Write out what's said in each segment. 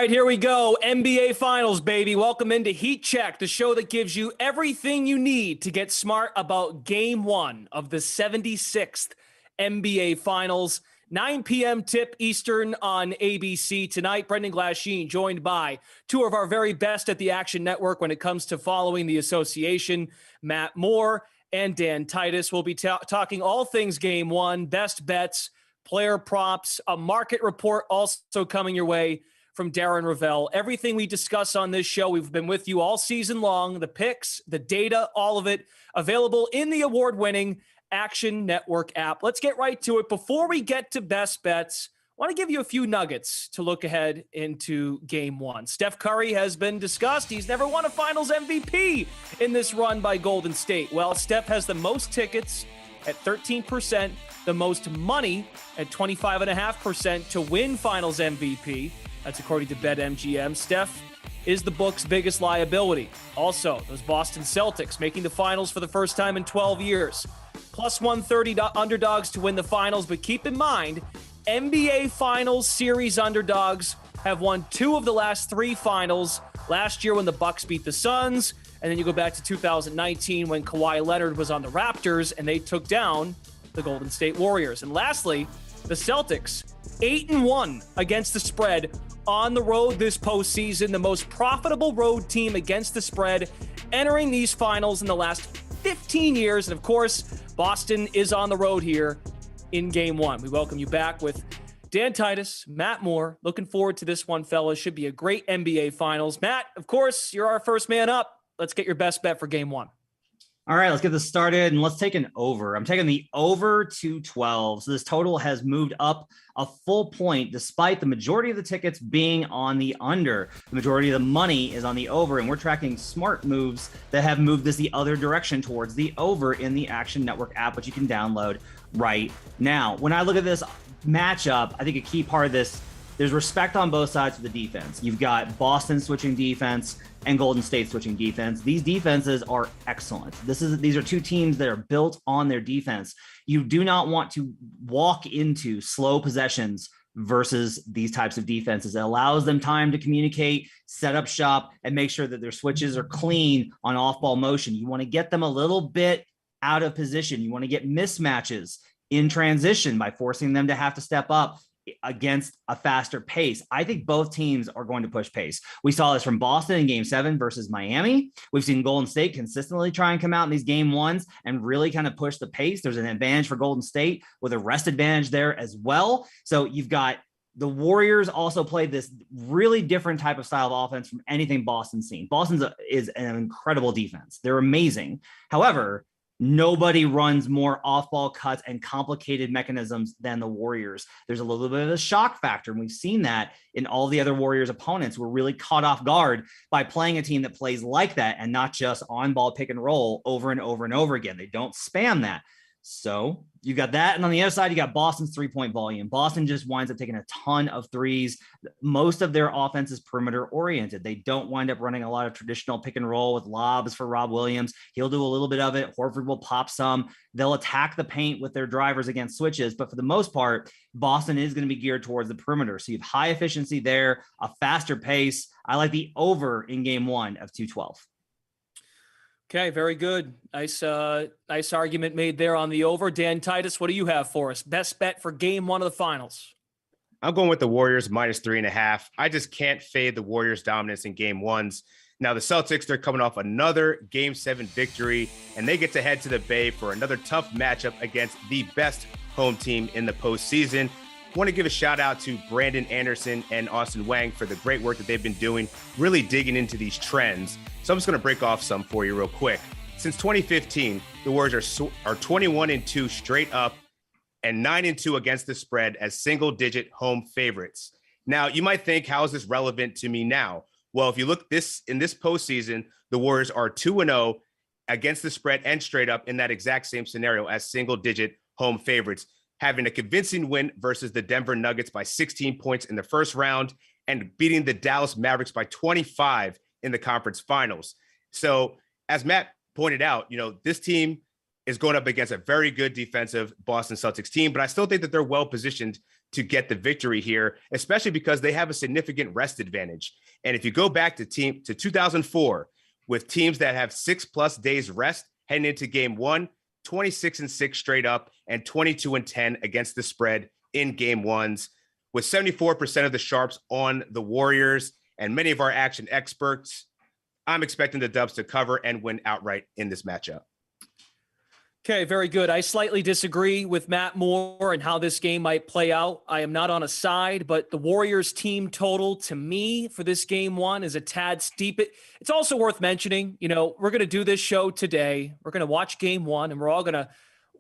right, here we go. NBA Finals, baby. Welcome into Heat Check, the show that gives you everything you need to get smart about Game 1 of the 76th NBA Finals. 9 p.m. tip Eastern on ABC tonight. Brendan Glasheen joined by two of our very best at the Action Network when it comes to following the association, Matt Moore and Dan Titus. We'll be talking all things Game 1, best bets, player props, a market report also coming your way from Darren Rovell. Everything we discuss on this show, we've been with you all season long. The picks, the data, all of it available in the award-winning Action Network app. Let's get right to it. Before we get to best bets, I want to give you a few nuggets to look ahead into Game 1. Steph Curry has been discussed. He's never won a Finals MVP in this run by Golden State. Well, Steph has the most tickets at 13%, the most money at 25.5% to win Finals MVP. That's according to BetMGM. Steph is the book's biggest liability. Also, those Boston Celtics making the finals for the first time in 12 years. Plus 130 underdogs to win the finals, but keep in mind, NBA Finals series underdogs have won 2 of the last 3 finals. Last year when the Bucks beat the Suns, and then you go back to 2019 when Kawhi Leonard was on the Raptors and they took down the Golden State Warriors. And lastly, the Celtics, 8-1 against the spread on the road this postseason, the most profitable road team against the spread, entering these finals in the last 15 years. And of course, Boston is on the road here in Game 1. We welcome you back with Dan Titus, Matt Moore. Looking forward to this one, fellas. Should be a great NBA Finals. Matt, of course, you're our first man up. Let's get your best bet for Game 1. All right, let's get this started, and let's take an over. I'm taking the over 212. So this total has moved up a full point, despite the majority of the tickets being on the under. The majority of the money is on the over, and we're tracking smart moves that have moved this the other direction towards the over in the Action Network app, which you can download right now. When I look at this matchup, I think a key part of this, there's respect on both sides of the defense. You've got Boston switching defense and Golden State switching defense. These defenses are excellent. These are two teams that are built on their defense. You do not want to walk into slow possessions versus these types of defenses. It allows them time to communicate, set up shop, and make sure that their switches are clean on off-ball motion. You want to get them a little bit out of position. You want to get mismatches in transition by forcing them to have to step up against a faster pace. I think both teams are going to push pace. We saw this from Boston in Game 7 versus Miami. We've seen Golden State consistently try and come out in these Game 1s and really kind of push the pace. There's an advantage for Golden State with a rest advantage there as well. So you've got the Warriors also play this really different type of style of offense from anything Boston's seen. Boston's is an incredible defense. They're amazing. However, nobody runs more off-ball cuts and complicated mechanisms than the Warriors. There's a little bit of a shock factor, and we've seen that in all the other Warriors opponents. We're really caught off guard by playing a team that plays like that and not just on-ball pick and roll over and over and over again. They don't spam that. So you got that. And on the other side, you got Boston's 3-point volume. Boston just winds up taking a ton of threes. Most of their offense is perimeter oriented. They don't wind up running a lot of traditional pick and roll with lobs for Rob Williams. He'll do a little bit of it. Horford will pop some. They'll attack the paint with their drivers against switches. But for the most part, Boston is going to be geared towards the perimeter. So you have high efficiency there, a faster pace. I like the over in Game 1 of 212. Okay, very good. Nice argument made there on the over. Dan Titus, what do you have for us? Best bet for Game 1 of the finals. I'm going with the Warriors -3.5. I just can't fade the Warriors' dominance in Game 1s. Now, the Celtics, they're coming off another Game 7 victory, and they get to head to the Bay for another tough matchup against the best home team in the postseason. I want to give a shout out to Brandon Anderson and Austin Wang for the great work that they've been doing, really digging into these trends. So I'm just going to break off some for you real quick. Since 2015, the Warriors are 21-2 straight up and 9-2 against the spread as single-digit home favorites. Now, you might think, how is this relevant to me now? Well, if you look in this postseason, the Warriors are 2-0 against the spread and straight up in that exact same scenario as single-digit home favorites, having a convincing win versus the Denver Nuggets by 16 points in the first round and beating the Dallas Mavericks by 25 in the conference finals. So as Matt pointed out, this team is going up against a very good defensive Boston Celtics team, but I still think that they're well positioned to get the victory here, especially because they have a significant rest advantage. And if you go back to 2004, with teams that have 6+ days rest heading into game one, 26-6 straight up and 22-10 against the spread in game ones, with 74% of the sharps on the Warriors and many of our action experts. I'm expecting the Dubs to cover and win outright in this matchup. Okay, very good. I slightly disagree with Matt Moore and how this game might play out. I am not on a side, but the Warriors team total to me for this game one is a tad steep. It's also worth mentioning, we're going to do this show today. We're going to watch game one and we're all going to,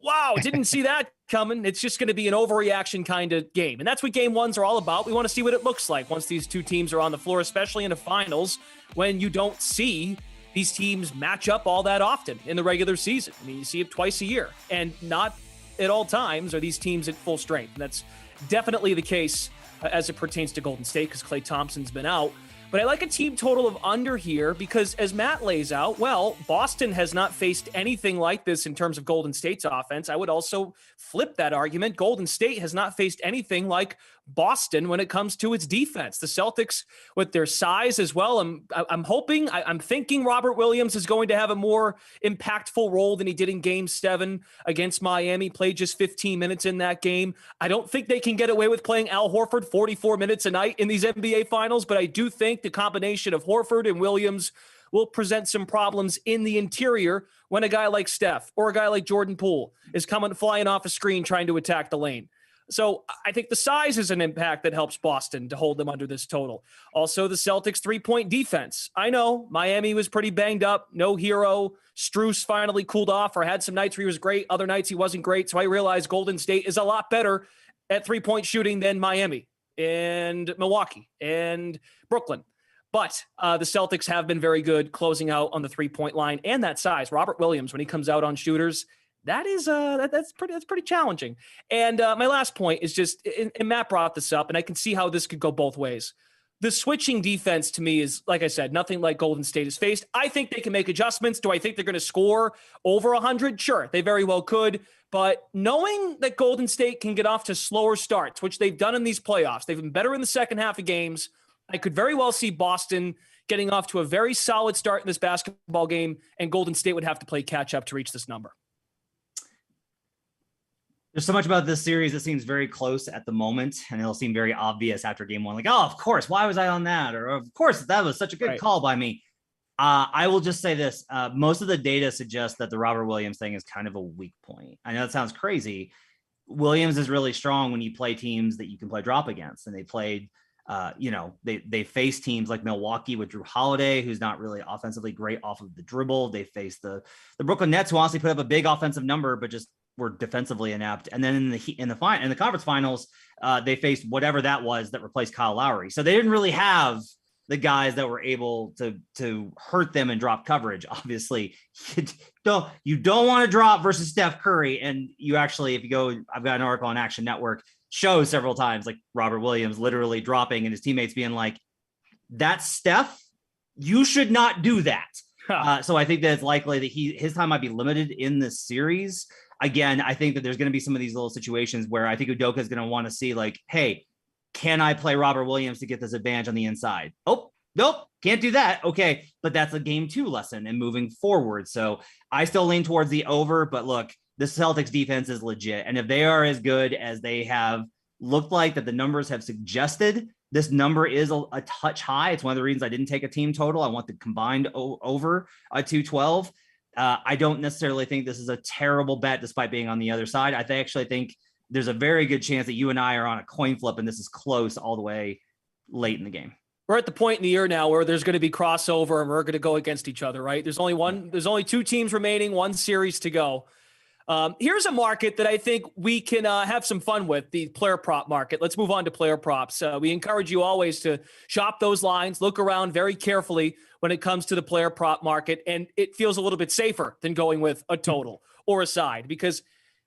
wow, didn't see that coming. It's just going to be an overreaction kind of game. And that's what game ones are all about. We want to see what it looks like once these two teams are on the floor, especially in the finals, when you don't see these teams match up all that often in the regular season. I mean, you see it twice a year, and not at all times are these teams at full strength. And that's definitely the case as it pertains to Golden State because Klay Thompson's been out. But I like a team total of under here because as Matt lays out, well, Boston has not faced anything like this in terms of Golden State's offense. I would also flip that argument. Golden State has not faced anything like Boston when it comes to its defense. The Celtics with their size as well. I'm thinking Robert Williams is going to have a more impactful role than he did in game 7 against Miami. Played just 15 minutes in that game. I don't think they can get away with playing Al Horford 44 minutes a night in these NBA finals, but I do think the combination of Horford and Williams will present some problems in the interior when a guy like Steph or a guy like Jordan Poole is flying off a screen trying to attack the lane. So I think the size is an impact that helps Boston to hold them under this total. Also, the Celtics 3-point defense. I know Miami was pretty banged up. No hero. Strus finally cooled off or had some nights where he was great. Other nights he wasn't great. So I realized Golden State is a lot better at 3-point shooting than Miami and Milwaukee and Brooklyn. But the Celtics have been very good closing out on the 3-point line and that size. Robert Williams, when he comes out on shooters, that's pretty challenging. And my last point is just, and Matt brought this up, and I can see how this could go both ways. The switching defense to me is, like I said, nothing like Golden State has faced. I think they can make adjustments. Do I think they're going to score over 100? Sure, they very well could. But knowing that Golden State can get off to slower starts, which they've done in these playoffs, they've been better in the second half of games. I could very well see Boston getting off to a very solid start in this basketball game, and Golden State would have to play catch up to reach this number. There's so much about this series that seems very close at the moment, and it'll seem very obvious after game one. Like, oh, of course, why was I on that? Or of course, that was such a good call by me. I will just say this. Most of the data suggests that the Robert Williams thing is kind of a weak point. I know that sounds crazy. Williams is really strong when you play teams that you can play drop against, and they played they face teams like Milwaukee with Drew Holiday, who's not really offensively great off of the dribble. They face the Brooklyn Nets, who honestly put up a big offensive number, but just were defensively inept. And then in the conference finals, they faced whatever that was that replaced Kyle Lowry. So they didn't really have the guys that were able to hurt them and drop coverage. Obviously, you don't want to drop versus Steph Curry. And you actually, if you go, I've got an article on Action Network, shows several times like Robert Williams literally dropping and his teammates being like, "That's Steph. You should not do that." So I think that it's likely that his time might be limited in this series. Again, I think that there's going to be some of these little situations where I think Udoka is going to want to see like, hey, can I play Robert Williams to get this advantage on the inside? Oh, nope, can't do that. Okay, but that's a game 2 lesson and moving forward. So I still lean towards the over, but look, the Celtics defense is legit. And if they are as good as they have looked like that the numbers have suggested, this number is a touch high. It's one of the reasons I didn't take a team total. I want the combined over 212. I don't necessarily think this is a terrible bet despite being on the other side. I actually think there's a very good chance that you and I are on a coin flip and this is close all the way late in the game. We're at the point in the year now where there's going to be crossover and we're going to go against each other, right? There's only 2 teams remaining, 1 series to go. Here's a market that I think we can have some fun with, the player prop market. Let's move on to player props. We encourage you always to shop those lines, look around very carefully when it comes to the player prop market, and it feels a little bit safer than going with a total or a side because,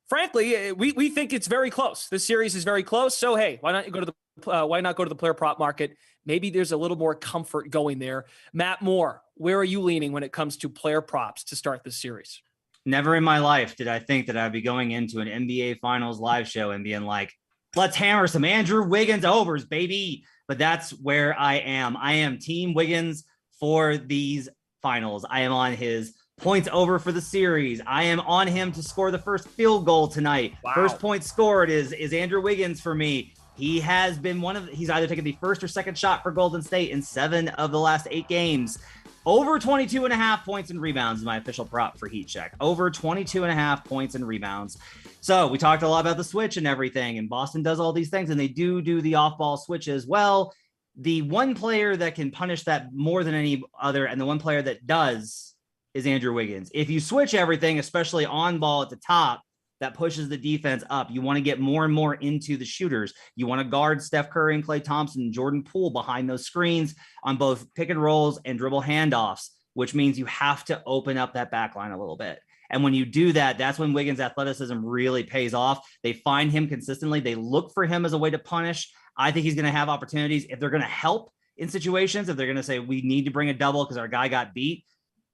frankly, we think it's very close. This series is very close, so hey, why not go to the player prop market? Maybe there's a little more comfort going there. Matt Moore, where are you leaning when it comes to player props to start this series? Never in my life did I think that I'd be going into an NBA Finals live show and being like, Let's hammer some Andrew Wiggins overs, baby. But that's where I am. I am Team Wiggins for these finals. I am on his points over for the series. I am on him to score the first field goal tonight. Wow. First point scored is Andrew Wiggins for me. He has been he's either taken the first or second shot for Golden State in 7 of the last 8 games. Over 22.5 points and rebounds is my official prop for Heat Check. Over 22.5 points and rebounds. So we talked a lot about the switch and everything, and Boston does all these things, and they do the off-ball switches. Well, the one player that can punish that more than any other, and the one player that does, is Andrew Wiggins. If you switch everything, especially on ball at the top, that pushes the defense up. You want to get more and more into the shooters. You want to guard Steph Curry and Klay Thompson and Jordan Poole behind those screens on both pick and rolls and dribble handoffs, which means you have to open up that back line a little bit. And when you do that, that's when Wiggins' athleticism really pays off. They find him consistently. They look for him as a way to punish. I think he's going to have opportunities if they're going to help in situations, if they're going to say, we need to bring a double because our guy got beat.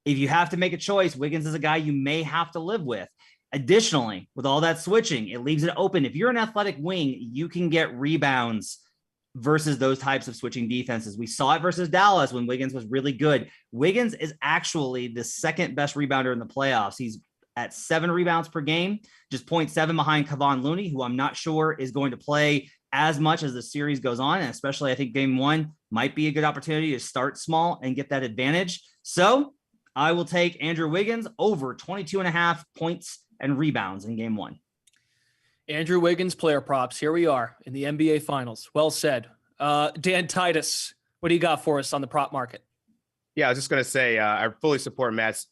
If you have to make a choice, Wiggins is a guy you may have to live with. Additionally, with all that switching, it leaves it open. If you're an athletic wing, you can get rebounds versus those types of switching defenses. We saw it versus Dallas when Wiggins was really good. Wiggins is actually the second best rebounder in the playoffs. He's at 7 rebounds per game, just 0.7 behind Kevon Looney, who I'm not sure is going to play as much as the series goes on. And especially, I think game 1 might be a good opportunity to start small and get that advantage. So I will take Andrew Wiggins over 22.5 points and rebounds in game 1. Andrew Wiggins player props. Here we are in the NBA Finals. Well said. Dan Titus, what do you got for us on the prop market? Yeah, I was just going to say, I fully support Matt's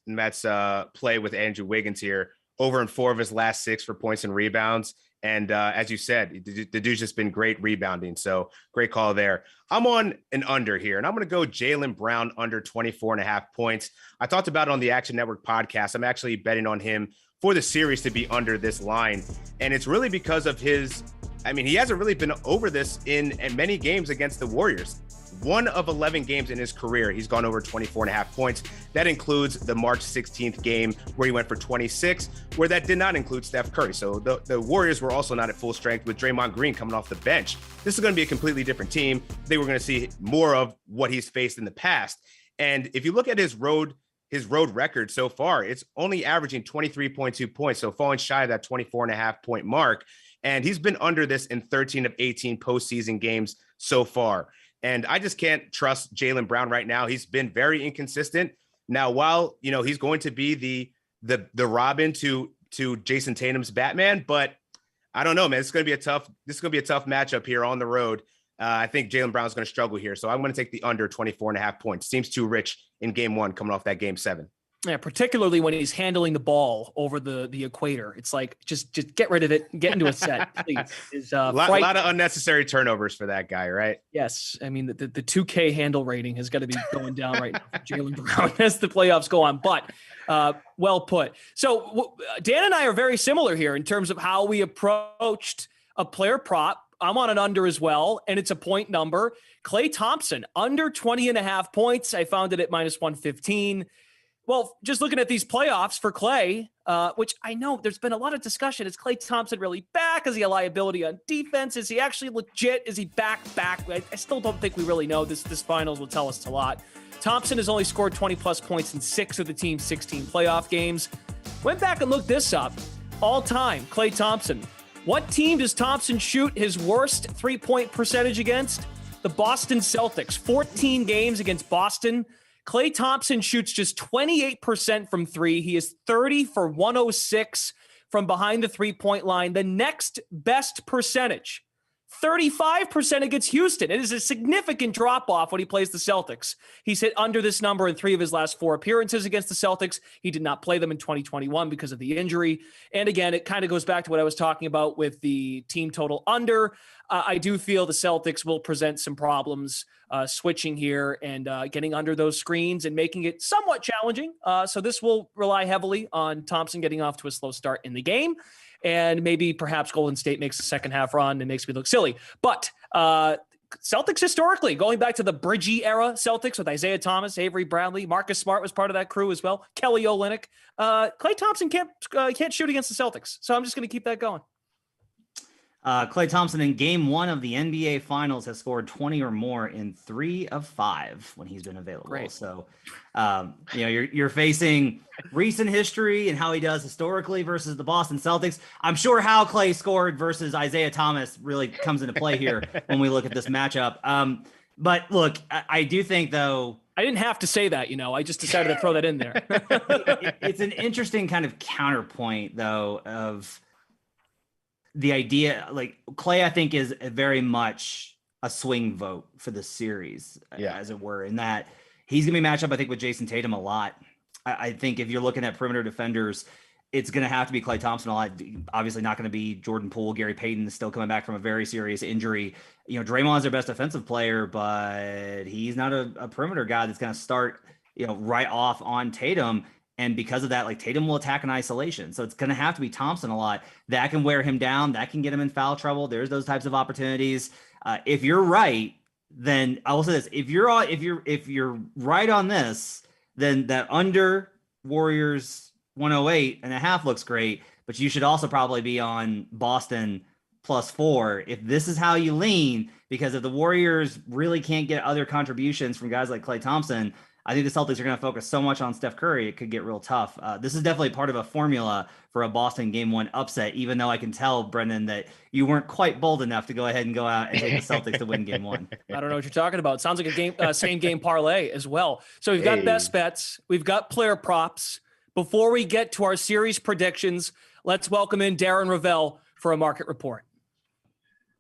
play with Andrew Wiggins here. Over in 4 of his last 6 for points and rebounds. And as you said, the dude's just been great rebounding. So great call there. I'm on an under here, and I'm going to go Jaylen Brown under 24.5 points. I talked about it on the Action Network podcast. I'm actually betting on him for the series to be under this line. And it's really because of he hasn't really been over this in many games against the Warriors. 1 of 11 games in his career, he's gone over 24.5 points. That includes the March 16th game where he went for 26, where that did not include Steph Curry. So the Warriors were also not at full strength with Draymond Green coming off the bench. This is going to be a completely different team. They were going to see more of what he's faced in the past. And if you look at his road record so far, it's only averaging 23.2 points. So falling shy of that 24.5 point mark. And he's been under this in 13 of 18 postseason games so far. And I just can't trust Jaylen Brown right now. He's been very inconsistent. Now, while, he's going to be the Robin to Jason Tatum's Batman, but I don't know, man. This is going to be a tough matchup here on the road. I think Jaylen Brown's going to struggle here. So I'm going to take the under 24.5 points. Seems too rich in game 1 coming off that game 7. Yeah, particularly when he's handling the ball over the equator. It's like, just get rid of it, get into a set, please. A lot of unnecessary turnovers for that guy, right? Yes. I mean, the 2K handle rating has got to be going down right now for Jaylen Brown as the playoffs go on. But well put. So Dan and I are very similar here in terms of how we approached a player prop. I'm on an under as well, and it's a point number. Klay Thompson, under 20.5 points. I found it at -115. Well, just looking at these playoffs for Klay, which I know there's been a lot of discussion. Is Klay Thompson really back? Is he a liability on defense? Is he actually legit? Is he back? I still don't think we really know. This finals will tell us a lot. Thompson has only scored 20-plus points in 6 of the team's 16 playoff games. Went back and looked this up. All-time, Klay Thompson. What team does Thompson shoot his worst three-point percentage against? The Boston Celtics. 14 games against Boston. Klay Thompson shoots just 28% from 3. He is 30 for 106 from behind the three-point line. The next best percentage, 35% against Houston. It is a significant drop-off when he plays the Celtics. He's hit under this number in 3 of his last 4 appearances against the Celtics. He did not play them in 2021 because of the injury. And again, it kind of goes back to what I was talking about with the team total under. I do feel the Celtics will present some problems switching here and getting under those screens and making it somewhat challenging. So this will rely heavily on Thompson getting off to a slow start in the game. And maybe perhaps Golden State makes a second half run and makes me look silly. But Celtics historically, going back to the Bridgie era Celtics with Isaiah Thomas, Avery Bradley, Marcus Smart was part of that crew as well. Kelly Olynyk. Klay Thompson can't shoot against the Celtics. So I'm just going to keep that going. Klay Thompson in game 1 of the NBA Finals has scored 20 or more in 3 of 5 when he's been available. Great. So, you're facing recent history and how he does historically versus the Boston Celtics. I'm sure how Klay scored versus Isaiah Thomas really comes into play here when we look at this matchup. But look, I do think, though, I didn't have to say that, I just decided to throw that in there. It's an interesting kind of counterpoint, though, of the idea, like Klay, I think, is very much a swing vote for the series, as it were, in that he's going to be matched up, I think, with Jason Tatum a lot. I think if you're looking at perimeter defenders, it's going to have to be Klay Thompson a lot. Obviously not going to be Jordan Poole. Gary Payton is still coming back from a very serious injury. Draymond's their best offensive player, but he's not a perimeter guy that's going to start, right off on Tatum. And because of that, like Tatum will attack in isolation. So it's going to have to be Thompson a lot. That can wear him down. That can get him in foul trouble. There's those types of opportunities. If you're right, then I will say this: if you're right on this, then that under Warriors 108.5 looks great. But you should also probably be on Boston +4 if this is how you lean. Because if the Warriors really can't get other contributions from guys like Klay Thompson, I think the Celtics are going to focus so much on Steph Curry, it could get real tough. This is definitely part of a formula for a Boston Game 1 upset, even though I can tell, Brendan, that you weren't quite bold enough to go ahead and go out and take the Celtics to win Game 1. I don't know what you're talking about. Sounds like a same game parlay as well. So we've got best bets. We've got player props. Before we get to our series predictions, let's welcome in Darren Rovell for a market report.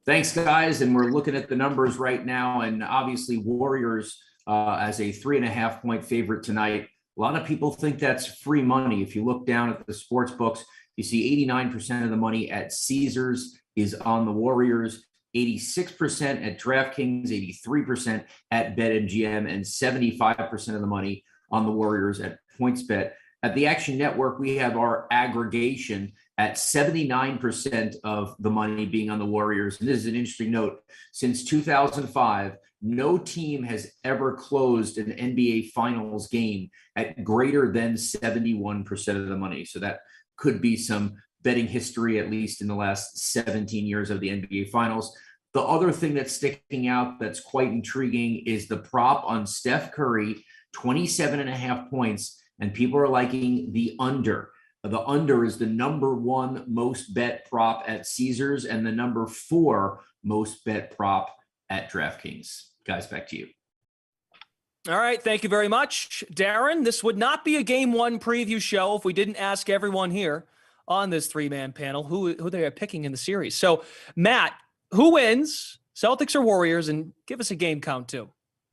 Thanks, guys. And we're looking at the numbers right now. And obviously Warriors as a 3.5 point favorite tonight. A lot of people think that's free money. If you look down at the sports books, you see 89% of the money at Caesars is on the Warriors, 86% at DraftKings, 83% at BetMGM, and 75% of the money on the Warriors at PointsBet. At the Action Network, we have our aggregation at 79% of the money being on the Warriors. And this is an interesting note. Since 2005, no team has ever closed an NBA Finals game at greater than 71% of the money. So that could be some betting history, at least in the last 17 years of the NBA Finals. The other thing that's sticking out that's quite intriguing is the prop on Steph Curry, 27.5 points, and people are liking the under. The under is the number 1 most bet prop at Caesars and the number 4 most bet prop at DraftKings. Guys, back to you. All right. Thank you very much, Darren. This would not be a Game 1 preview show if we didn't ask everyone here on this 3-man panel who they are picking in the series. So, Matt, who wins, Celtics or Warriors? And give us a game count, too.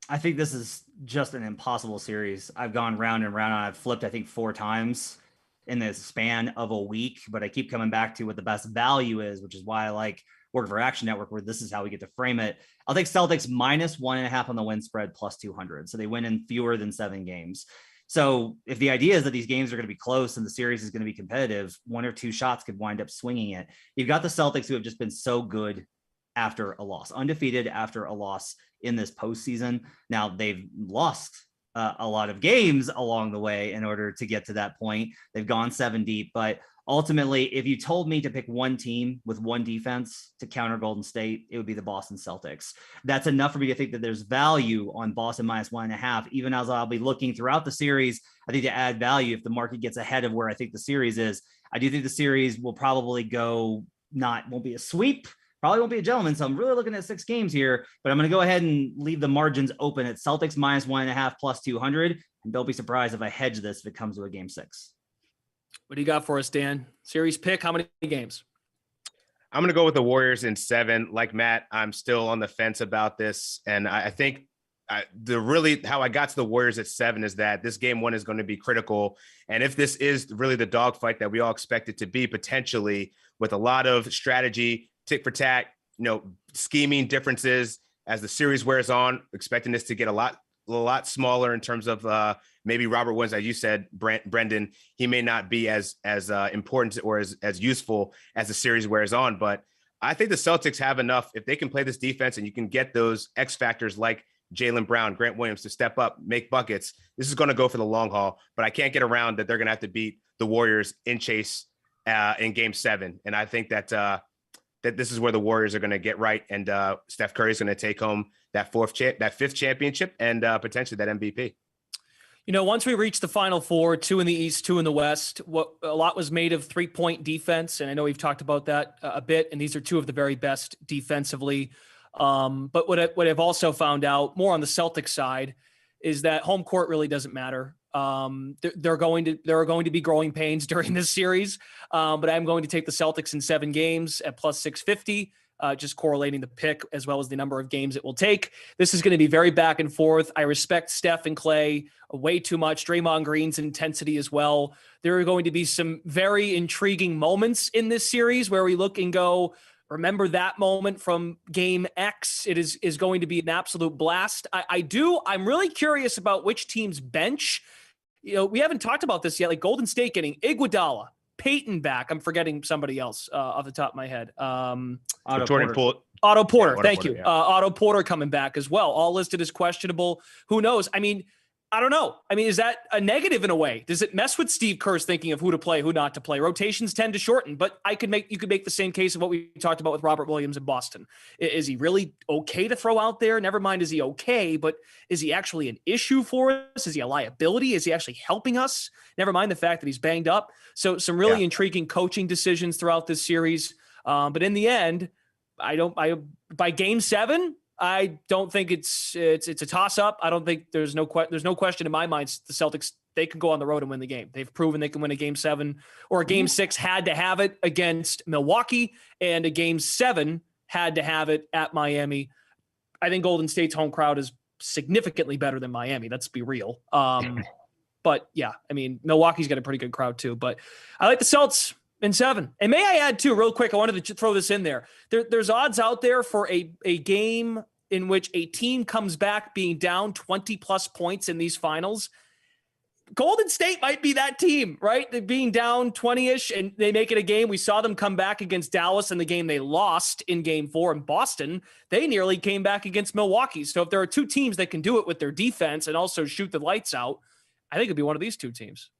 I think this is just an impossible series. I've gone round and round. I've flipped, I think, 4 times in the span of a week, but I keep coming back to what the best value is, which is why I like working for Action Network, where this is how we get to frame it. I'll take Celtics -1.5 on the win spread +200. So they win in fewer than 7 games. So if the idea is that these games are going to be close and the series is going to be competitive, 1 or 2 shots could wind up swinging it. You've got the Celtics who have just been so good after a loss, undefeated after a loss in this postseason. Now they've lost a lot of games along the way in order to get to that point. They've gone 7 deep, but ultimately, if you told me to pick one team with one defense to counter Golden State, it would be the Boston Celtics. That's enough for me to think that there's value on Boston -1.5, even as I'll be looking throughout the series. I think to add value, if the market gets ahead of where I think the series is, I do think the series will probably won't be a sweep, probably won't be a gentleman. So I'm really looking at 6 games here, but I'm going to go ahead and leave the margins open at Celtics -1.5 +200. And don't be surprised if I hedge this if it comes to a game 6. What do you got for us, Dan? Series pick, how many games? I'm going to go with the Warriors in 7. Like Matt, I'm still on the fence about this. And I think how I got to the Warriors at 7 is that this game 1 is going to be critical. And if this is really the dogfight that we all expect it to be, potentially with a lot of strategy, tick for tack, scheming differences as the series wears on, expecting this to get a lot smaller in terms of maybe Robert Williams, as you said, Brendan, he may not be as important or as useful as the series wears on. But I think the Celtics have enough. If they can play this defense and you can get those X factors like Jaylen Brown, Grant Williams to step up, make buckets, this is going to go for the long haul. But I can't get around that they're going to have to beat the Warriors in chase in game 7. And I think that that this is where the Warriors are going to get right, and Steph Curry is going to take home that fifth championship, and potentially that MVP. Once we reached the Final Four, 2 in the East, 2 in the West, a lot was made of 3-point defense, and I know we've talked about that a bit, and these are 2 of the very best defensively. But what I've also found out more on the Celtics side is that home court really doesn't matter. There are going to be growing pains during this series, but I'm going to take the Celtics in 7 games at plus 650. Just correlating the pick as well as the number of games it will take. This is going to be very back and forth. I respect Steph and Clay way too much. Draymond Green's intensity as well. There are going to be some very intriguing moments in this series where we look and go, remember that moment from game X. It is going to be an absolute blast. I'm really curious about which team's bench. We haven't talked about this yet. Like Golden State getting Iguodala, Peyton back. I'm forgetting somebody else off the top of my head. Otto Porter. Thank you. Yeah. Otto Porter coming back as well. All listed as questionable. Who knows? I don't know. Is that a negative in a way? Does it mess with Steve Kerr's thinking of who to play, who not to play? Rotations tend to shorten, but you could make the same case of what we talked about with Robert Williams in Boston. Is he really okay to throw out there? Never mind, is he okay, but is he actually an issue for us? Is he a liability? Is he actually helping us? Never mind the fact that he's banged up. So some really intriguing coaching decisions throughout this series. But in the end, by game 7, I don't think it's a toss up. I don't think there's no question in my mind. The Celtics, they can go on the road and win the game. They've proven they can win a game 7 or a game 6 had to have it against Milwaukee, and a game 7 had to have it at Miami. I think Golden State's home crowd is significantly better than Miami. Let's be real. But yeah, Milwaukee's got a pretty good crowd too, but I like the Celtics in 7. And may I add too, real quick, I wanted to throw this in there. There's odds out there for a game in which a team comes back being down 20 plus points in these finals. Golden State might be that team, right? They're being down 20-ish and they make it a game. We saw them come back against Dallas in the game they lost in game 4 in Boston. They nearly came back against Milwaukee. So if there are 2 teams that can do it with their defense and also shoot the lights out, I think it'd be one of these 2 teams.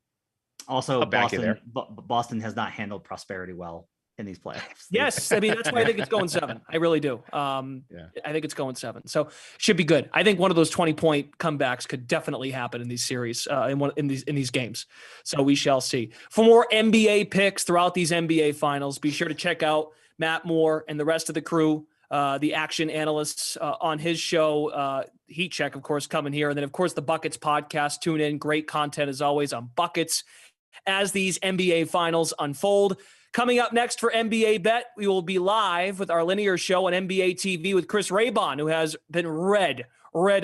Also, Boston has not handled prosperity well in these playoffs. Yes, that's why I think it's going 7. I really do. I think it's going 7. So should be good. I think one of those 20-point comebacks could definitely happen in these series, in these games. So we shall see. For more NBA picks throughout these NBA finals, be sure to check out Matt Moore and the rest of the crew, the action analysts on his show, Heat Check, of course, coming here. And then, of course, the Buckets podcast. Tune in. Great content, as always, on Buckets as these NBA finals unfold. Coming up next for NBA Bet, we will be live with our linear show on NBA TV with Chris Raybon, who has been red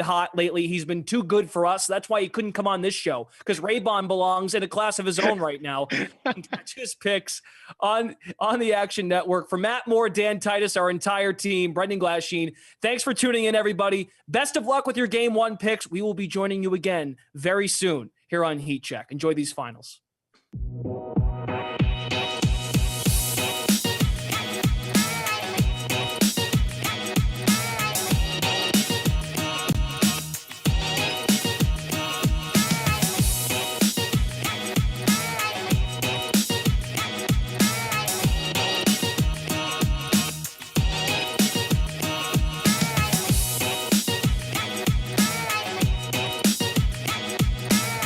hot lately. He's been too good for us. That's why he couldn't come on this show, because Raybon belongs in a class of his own right now. Catch his picks on the Action Network. For Matt Moore, Dan Titus, our entire team, Brendan Glasheen, thanks for tuning in, everybody. Best of luck with your Game 1 picks. We will be joining you again very soon here on Heat Check. Enjoy these finals.